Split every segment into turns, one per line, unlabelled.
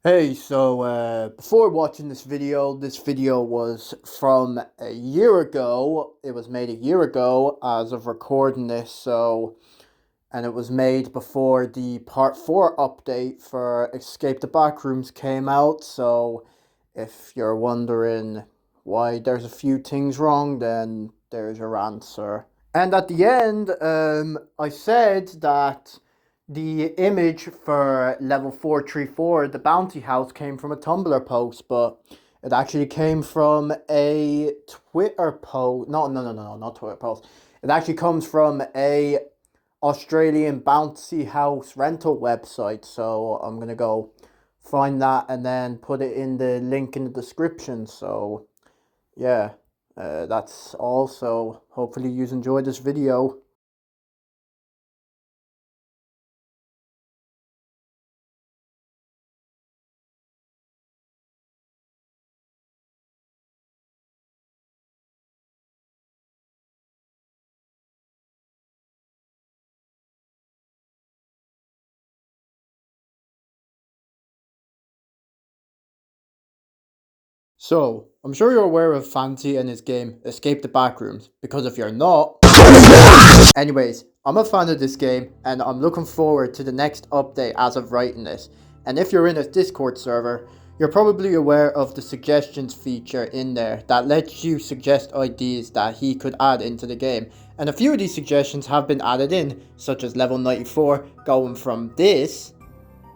Hey, before watching this video was from a year ago. It was made a year ago as of recording this, and it was made before the part 4 update for Escape the Backrooms came out. So, if you're wondering why there's a few things wrong, then there's your answer. And at the end, I said that the image for level 434, the bounty house, came from a Tumblr post, but it actually came from a Twitter post. No, not Twitter post. It actually comes from a Australian bouncy house rental website. So I'm gonna go find that and then put it in the link in the description. So yeah, that's all. So hopefully you enjoyed this video. So, I'm sure you're aware of Fancy and his game Escape the Backrooms, because if you're not... Anyways, I'm a fan of this game, and I'm looking forward to the next update as of writing this. And if you're in a Discord server, you're probably aware of the suggestions feature in there that lets you suggest ideas that he could add into the game. And a few of these suggestions have been added in, such as level 94 going from this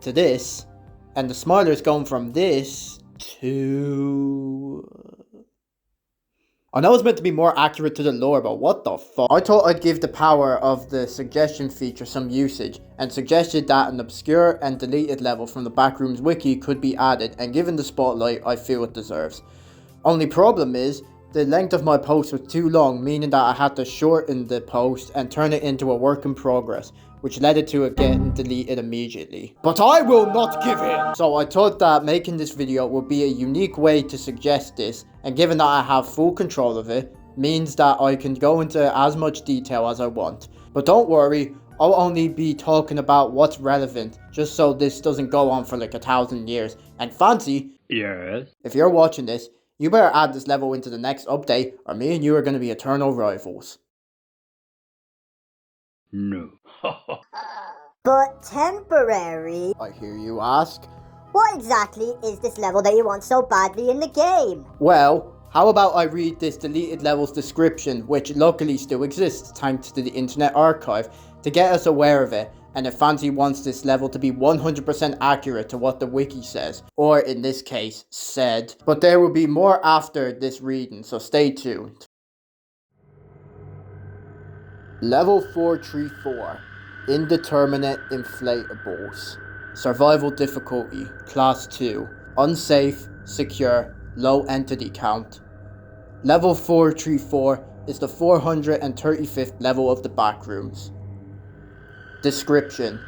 to this, and the Smilers going from this to... I know it's meant to be more accurate to the lore, but what the fuck? I thought I'd give the power of the suggestion feature some usage, and suggested that an obscure and deleted level from the Backrooms wiki could be added and given the spotlight I feel it deserves. Only problem is, the length of my post was too long, meaning that I had to shorten the post and turn it into a work in progress, which led it to it getting deleted immediately. But I will not give in! So I thought that making this video would be a unique way to suggest this, and given that I have full control of it, means that I can go into as much detail as I want. But don't worry, I'll only be talking about what's relevant, just so this doesn't go on for like 1,000 years. And Fancy,
Yes?
if you're watching this, you better add this level into the next update, or me and you are going to be eternal rivals.
No.
But temporary?
I hear you ask.
What exactly is this level that you want so badly in the game?
Well, how about I read this deleted level's description, which luckily still exists thanks to the Internet Archive, to get us aware of it, and if Fancy wants this level to be 100% accurate to what the wiki says, or in this case, said. But there will be more after this reading, so stay tuned. Level 434, Indeterminate Inflatables. Survival difficulty, Class 2, Unsafe, Secure, Low Entity Count. Level 434 is the 435th level of the Backrooms. Description: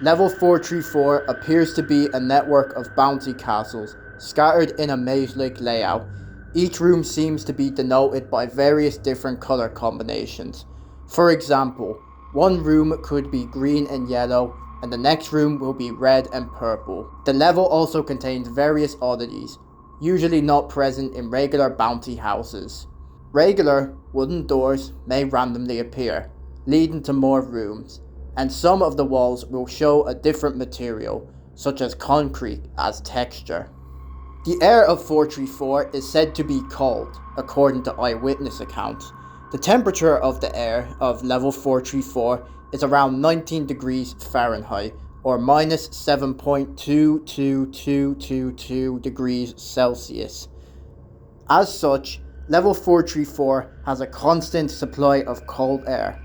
Level 434 appears to be a network of bouncy castles, scattered in a maze-like layout. Each room seems to be denoted by various different color combinations. For example, one room could be green and yellow, and the next room will be red and purple. The level also contains various oddities, usually not present in regular bounty houses. Regular wooden doors may randomly appear, leading to more rooms, and some of the walls will show a different material, such as concrete, as texture. The air of 434 is said to be cold, according to eyewitness accounts. The temperature of the air of level 434 is around 19 degrees Fahrenheit, or minus 7.22222 degrees Celsius. As such, level 434 has a constant supply of cold air.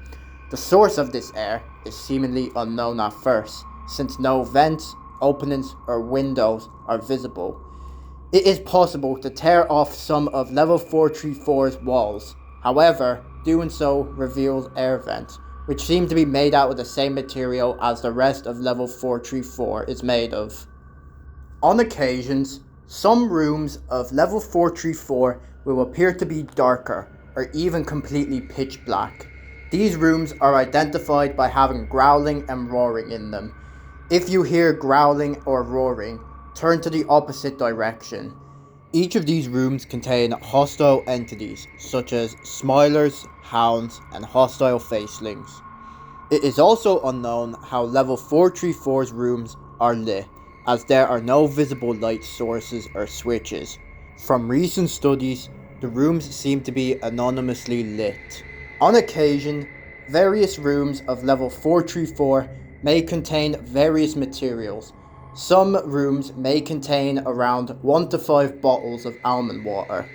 The source of this air is seemingly unknown at first, since no vents, openings, or windows are visible. It is possible to tear off some of level 434's walls. However, doing so reveals air vents, which seem to be made out of the same material as the rest of level 434 is made of. On occasions, some rooms of level 434 will appear to be darker, or even completely pitch black. These rooms are identified by having growling and roaring in them. If you hear growling or roaring, turn to the opposite direction. Each of these rooms contain hostile entities such as smilers, hounds, and hostile facelings. It is also unknown how level 434's rooms are lit, as there are no visible light sources or switches. From recent studies, the rooms seem to be anonymously lit. On occasion, various rooms of level 434 may contain various materials. Some rooms may contain around 1 to 5 bottles of almond water.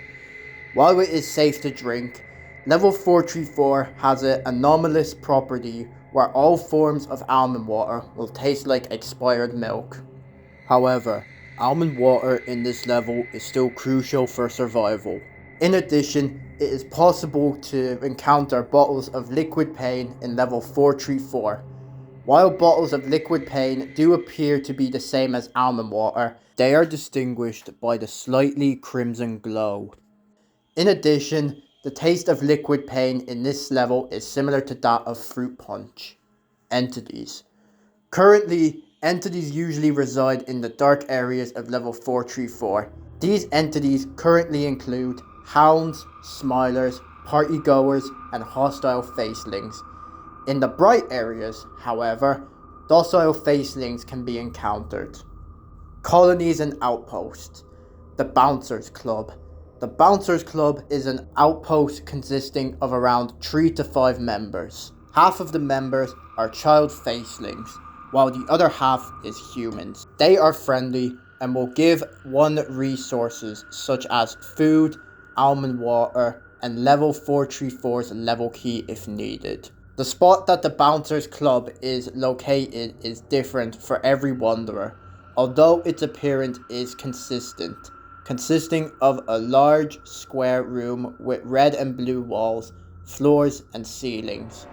While it is safe to drink, level 434 has an anomalous property where all forms of almond water will taste like expired milk. However, almond water in this level is still crucial for survival. In addition, it is possible to encounter bottles of liquid pain in level 434. While bottles of liquid pain do appear to be the same as almond water, they are distinguished by the slightly crimson glow. In addition, the taste of liquid pain in this level is similar to that of fruit punch. Entities. Currently, entities usually reside in the dark areas of level 434. These entities currently include hounds, smilers, partygoers, and hostile facelings. In the bright areas, however, docile facelings can be encountered. Colonies and outposts. The Bouncers Club. The Bouncers Club is an outpost consisting of around 3 to 5 members. Half of the members are child facelings, while the other half is humans. They are friendly and will give one resources such as food, almond water, and level 434's level key if needed. The spot that the Bouncers Club is located is different for every wanderer, although its appearance is consistent, consisting of a large square room with red and blue walls, floors, and ceilings.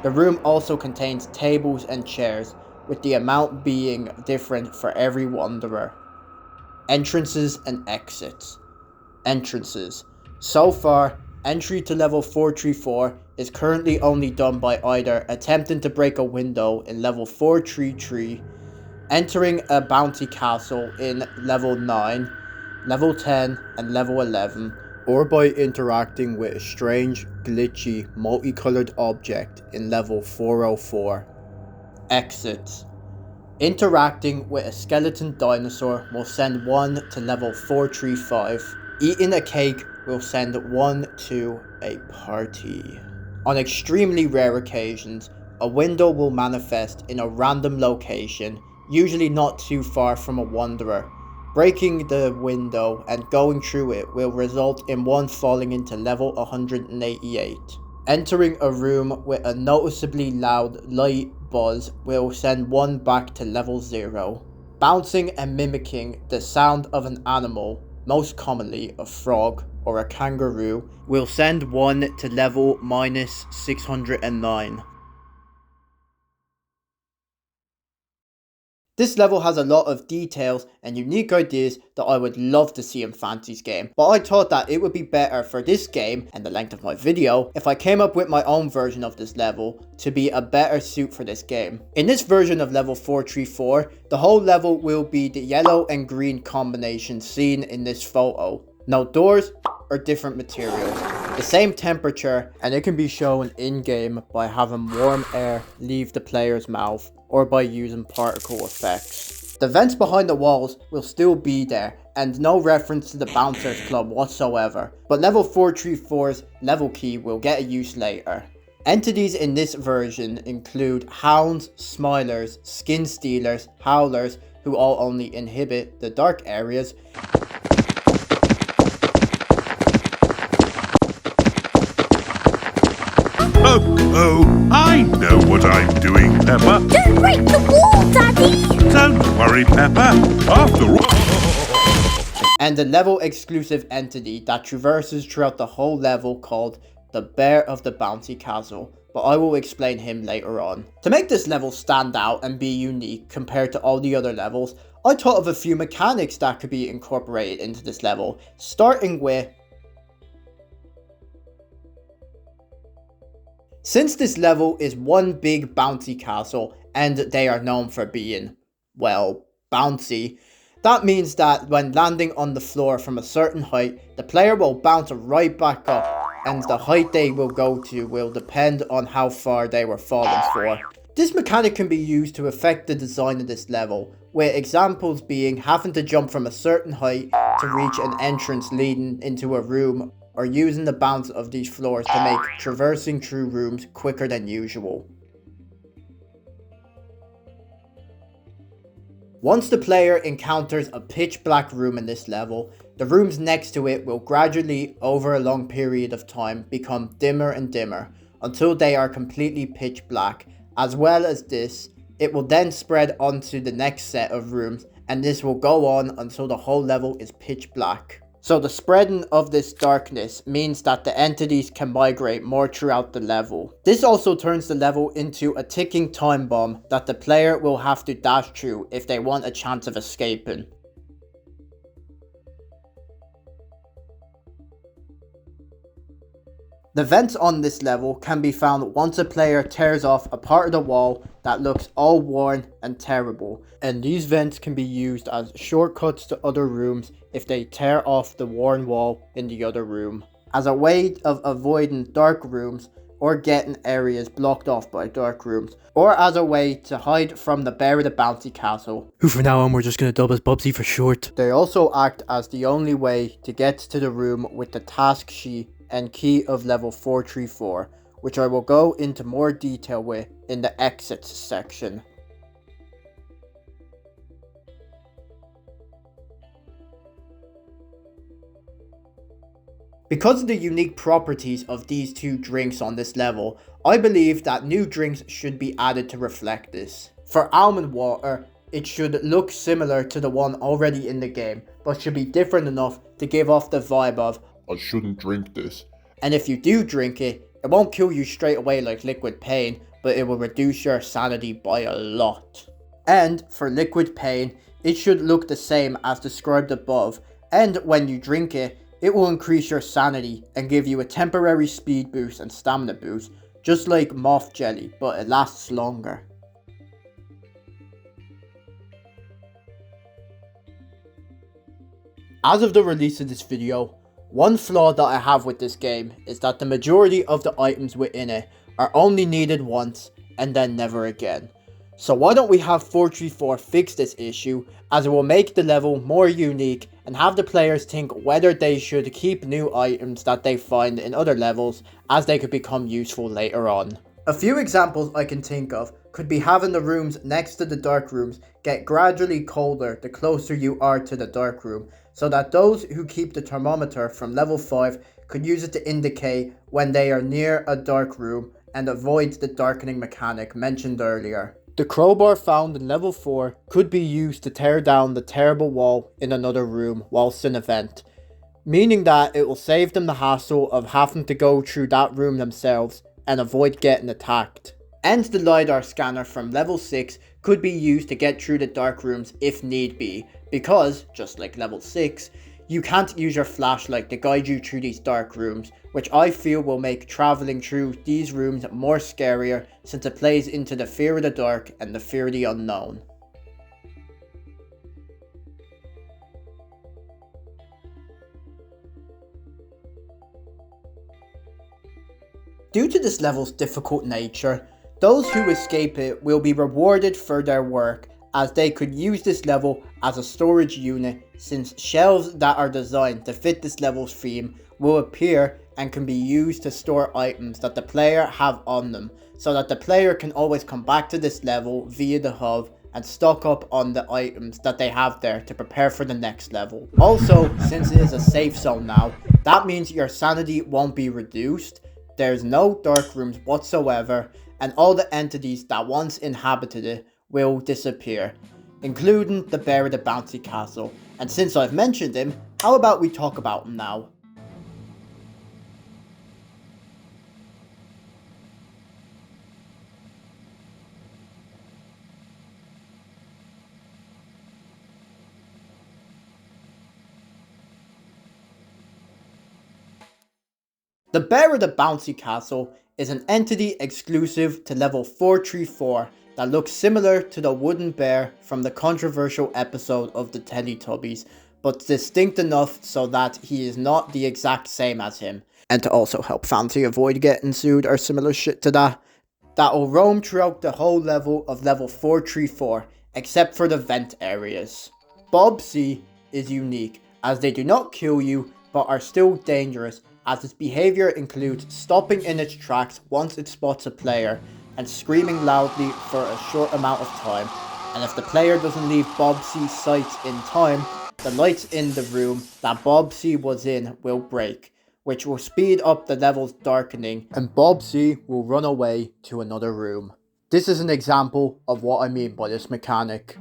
The room also contains tables and chairs, with the amount being different for every wanderer. Entrances and exits. Entrances. So far, entry to level 434 is currently only done by either attempting to break a window in level 433, entering a bounty castle in level 9, level 10, and level 11, or by interacting with a strange, glitchy, multicolored object in level 404. Exits. Interacting with a skeleton dinosaur will send one to level 435. Eating a cake will send one to a party. On extremely rare occasions, a window will manifest in a random location, usually not too far from a wanderer. Breaking the window and going through it will result in one falling into level 188. Entering a room with a noticeably loud light buzz will send one back to level 0. Bouncing and mimicking the sound of an animal, most commonly a frog or a kangaroo, will send one to level minus 609. This level has a lot of details and unique ideas that I would love to see in Fancy's game, but I thought that it would be better for this game and the length of my video if I came up with my own version of this level to be a better suit for this game. In this version of level 434, the whole level will be the yellow and green combination seen in this photo. No doors or different materials, the same temperature, and it can be shown in-game by having warm air leave the player's mouth or by using particle effects. The vents behind the walls will still be there, and no reference to the Bouncers Club whatsoever, but level 434's level key will get a use later. Entities in this version include hounds, smilers, skin stealers, howlers, who all only inhibit the dark areas,
Oh, I know what I'm doing, Peppa.
Don't break the wall, Daddy!
Don't worry, Peppa. After all...
and the level exclusive entity that traverses throughout the whole level called the Bear of the Bouncy Castle, but I will explain him later on. To make this level stand out and be unique compared to all the other levels, I thought of a few mechanics that could be incorporated into this level, starting with... Since this level is one big bouncy castle, and they are known for being, well, bouncy, That means that when landing on the floor from a certain height, the player will bounce right back up, and the height they will go to will depend on how far they were falling for. This mechanic can be used to affect the design of this level, with examples being having to jump from a certain height to reach an entrance leading into a room, or using the bounce of these floors to make traversing through rooms quicker than usual. Once the player encounters a pitch black room in this level, the rooms next to it will gradually, over a long period of time, become dimmer and dimmer, until they are completely pitch black. As well as this, it will then spread onto the next set of rooms, and this will go on until the whole level is pitch black. So the spreading of this darkness means that the entities can migrate more throughout the level. This also turns the level into a ticking time bomb that the player will have to dash through if they want a chance of escaping. The vents on this level can be found once a player tears off a part of the wall that looks all worn and terrible, and these vents can be used as shortcuts to other rooms if they tear off the worn wall in the other room, as a way of avoiding dark rooms or getting areas blocked off by dark rooms, or as a way to hide from the bear of the bouncy castle, who from now on we're just going to dub as Bubsy for short. They also act as the only way to get to the room with the task sheet and key of level 434, which I will go into more detail with in the exits section. Because of the unique properties of these two drinks on this level, I believe that new drinks should be added to reflect this. For almond water, it should look similar to the one already in the game, but should be different enough to give off the vibe of,
I shouldn't drink this.
and if you do drink it, it won't kill you straight away like liquid pain, but it will reduce your sanity by a lot. And for liquid pain, it should look the same as described above, and when you drink it, it will increase your sanity and give you a temporary speed boost and stamina boost, just like moth jelly, but it lasts longer. As of the release of this video, one flaw that I have with this game is that the majority of the items within it are only needed once and then never again. So why don't we have 434 fix this issue, as it will make the level more unique and have the players think whether they should keep new items that they find in other levels, as they could become useful later on. A few examples I can think of could be having the rooms next to the dark rooms get gradually colder the closer you are to the dark room, so that those who keep the thermometer from level 5 could use it to indicate when they are near a dark room and avoid the darkening mechanic mentioned earlier. The crowbar found in level 4 could be used to tear down the terrible wall in another room whilst in a vent, meaning that it will save them the hassle of having to go through that room themselves and avoid getting attacked. And the LiDAR scanner from level 6 could be used to get through the dark rooms if need be, because, just like level 6, you can't use your flashlight to guide you through these dark rooms, which I feel will make travelling through these rooms more scarier, since it plays into the fear of the dark and the fear of the unknown. Due to this level's difficult nature, those who escape it will be rewarded for their work, as they could use this level as a storage unit, since shelves that are designed to fit this level's theme will appear and can be used to store items that the player have on them, so that the player can always come back to this level via the hub and stock up on the items that they have there to prepare for the next level. Also, since it is a safe zone now, that means your sanity won't be reduced, there's no dark rooms whatsoever, and all the entities that once inhabited it will disappear, including the bear of the bouncy castle. And since I've mentioned him, how about we talk about him now? The bear of the bouncy castle is an entity exclusive to level 434 that looks similar to the wooden bear from the controversial episode of the Teletubbies, but distinct enough so that he is not the exact same as him. And to also help Fancy avoid getting sued or similar shit to that will roam throughout the whole level of level 434, except for the vent areas. Bouncy is unique, as they do not kill you, but are still dangerous, as its behaviour includes stopping in its tracks once it spots a player, and screaming loudly for a short amount of time, and if the player doesn't leave Bouncy's sight in time, the lights in the room that Bouncy was in will break, which will speed up the level's darkening, and Bouncy will run away to another room. This is an example of what I mean by this mechanic.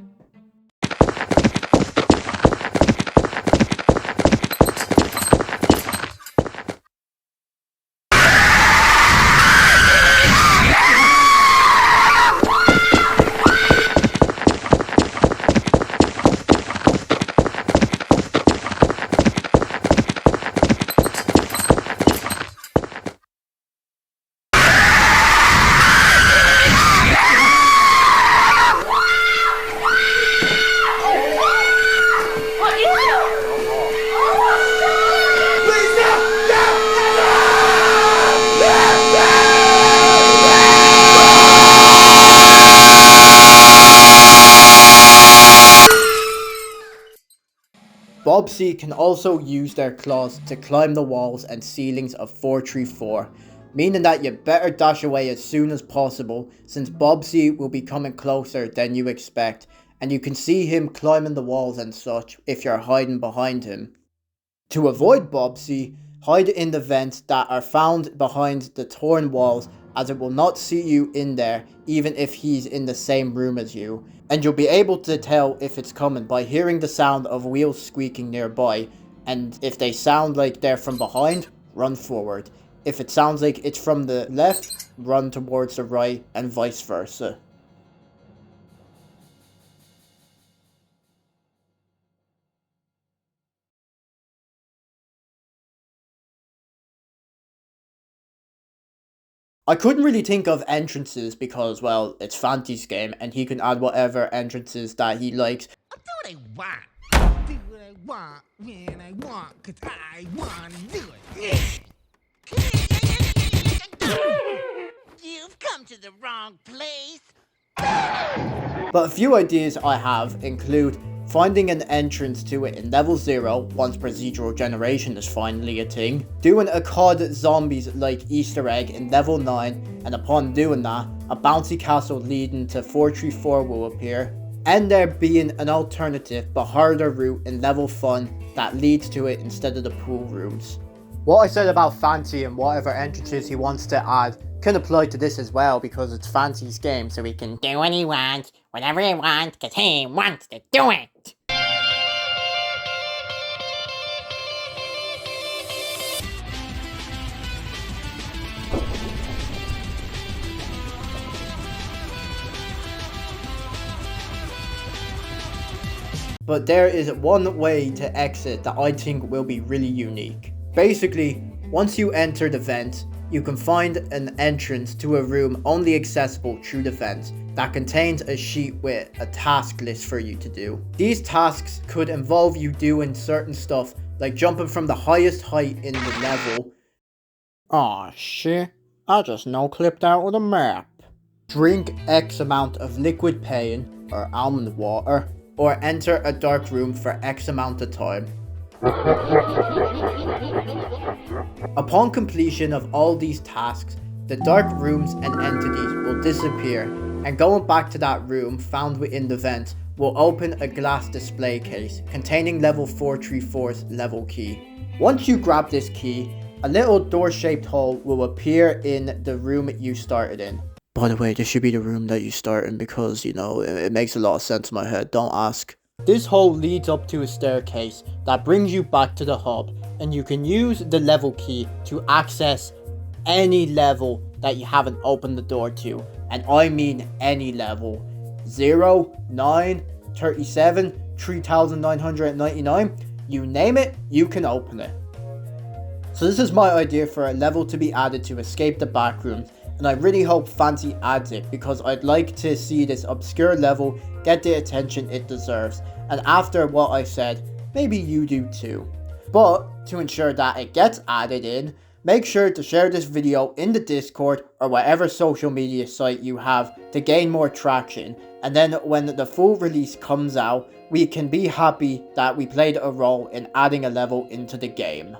Bouncy can also use their claws to climb the walls and ceilings of 434, meaning that you better dash away as soon as possible, since Bouncy will be coming closer than you expect, and you can see him climbing the walls and such if you're hiding behind him. To avoid Bouncy, hide in the vents that are found behind the torn walls, as it will not see you in there even if he's in the same room as you, and you'll be able to tell if it's coming by hearing the sound of wheels squeaking nearby, and if they sound like they're from behind, run forward. If it sounds like it's from the left, run towards the right, and vice versa. I couldn't really think of entrances because, well, it's Fancy's game and he can add whatever entrances that he likes.
I do what I want. Do what I want when I want, 'cause I want to do it. You've come to the wrong place.
But a few ideas I have include finding an entrance to it in level 0 once procedural generation is finally a thing, doing a COD zombies like Easter egg in level 9, and upon doing that, a bouncy castle leading to 434 will appear, and there being an alternative but harder route in level fun that leads to it instead of the pool rooms. What I said about Fancy and whatever entrances he wants to add can apply to this as well, because it's Fancy's game, so he can
do what he wants, whatever he wants, 'cause he wants to do it.
But there is one way to exit that I think will be really unique. Basically, once you enter the vent, you can find an entrance to a room only accessible through the vent that contains a sheet with a task list for you to do. These tasks could involve you doing certain stuff like jumping from the highest height in the level. Aw shit, I just no-clipped out of the map. Drink X amount of liquid pain or almond water, or enter a dark room for X amount of time. Upon completion of all these tasks, the dark rooms and entities will disappear, and going back to that room found within the vent will open a glass display case containing level 434's level key. Once you grab this key, a little door-shaped hole will appear in the room you started in. By the way, this should be the room that you start in because, you know, it makes a lot of sense in my head, don't ask. This hole leads up to a staircase that brings you back to the hub, and you can use the level key to access any level that you haven't opened the door to, and I mean any level. 0, 9, 37, 3999, you name it, you can open it. So this is my idea for a level to be added to Escape the Backrooms, and I really hope Fancy adds it because I'd like to see this obscure level get the attention it deserves, and after what I said, maybe you do too. But to ensure that it gets added in, make sure to share this video in the Discord or whatever social media site you have to gain more traction, and then when the full release comes out, we can be happy that we played a role in adding a level into the game.